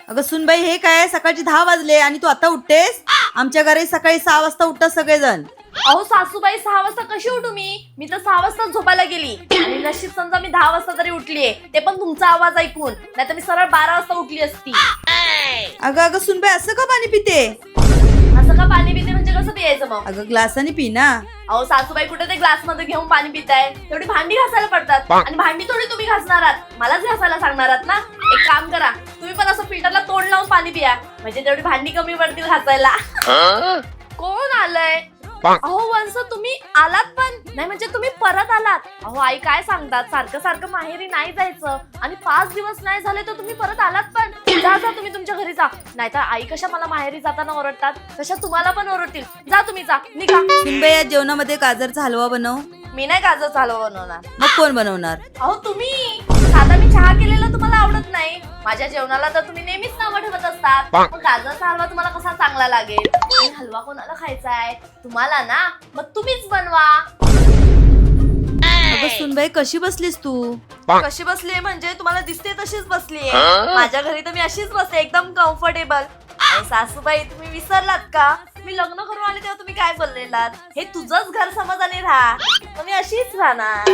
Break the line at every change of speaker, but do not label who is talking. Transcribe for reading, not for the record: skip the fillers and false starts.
अगं सुनबाई, हे काय सकाळचे 10 वाजले आणि तू आता उठतेस? आमच्या घरी सकाळी 6 वाजता उठतात सगळेजण.
अहो सासूबाई 6 वाजता कशी उठू मी तर 6 वाजता झोपायला गेली आणि नशीब समजा मी 10 वाजता तरी उठलीये, ते पण तुमचा आवाज ऐकून, नाहीतर मी सरळ 12 वाजता उठली असती.
अगं सुनबाई, असं का पाणी पिते?
असं का पाणी पिते म्हणजे कसं पियायचं मग?
अगं ग्लासाने पी ना.
अहो सासूबाई कुठे ते ग्लास मध्ये घेऊन पाणी पिताय? तेवढी भांडी घासायला पडतात आणि भांडी थोडी तुम्ही घासणार आहात, मलाच घासायला सांगणार आहात ना. एक काम करा, तुम्ही पण असं फिल्टरला तोंड लावून पाणी पिया, म्हणजे तेवढी भांडी कमी पडतील घासायला. कोण आलंय? अहो वंश, तुम्ही आलात पण नाही म्हणजे तुम्ही परत आलात. अहो आई काय सांगतात, सारखं सारखं माहेरी नाही जायचं आणि 5 दिवस नाही झाले तर तुम्ही परत आलात पण. जा तुम्ही तुमच्या घरी जा, नाहीतर आई कशा मला माहेरी जाताना ओरडतात तशा तुम्हाला पण ओरडतील. जा तुम्ही, जा निघा.
सुनबाई, या जेवणामध्ये गाजरचा हलवा बनव.
मी नाही गाजर हलवा बनवणार.
मग कोण बनवणार?
अहो तुम्ही. साधा मी चहा केलेला तुम्हाला आवडत नाही, माझ्या जेवणाला तर तुम्ही नेहमीच नावं ठेवत असतात. मग गाजरचा हलवा तुम्हाला कसा चांगला लागेल? आणि हलवा कोणाला खायचा आहे? तुम्हाला ना, मग तुम्हीच बनवा.
अगं सुनबाई, कशी बसलीस तू?
कशी बसली म्हणजे तुम्हाला दिसते तशीच बसलीये. माझ्या घरी तर मी अशीच बसते, एकदम कम्फर्टेबल. सासूबाई, तुम्ही विसरलात का? मी लग्न करून आले तेव्हा तुम्ही काय बोललेलात? हे तुझंच घर समज आणि राहा, तुम्ही अशीच राहणार.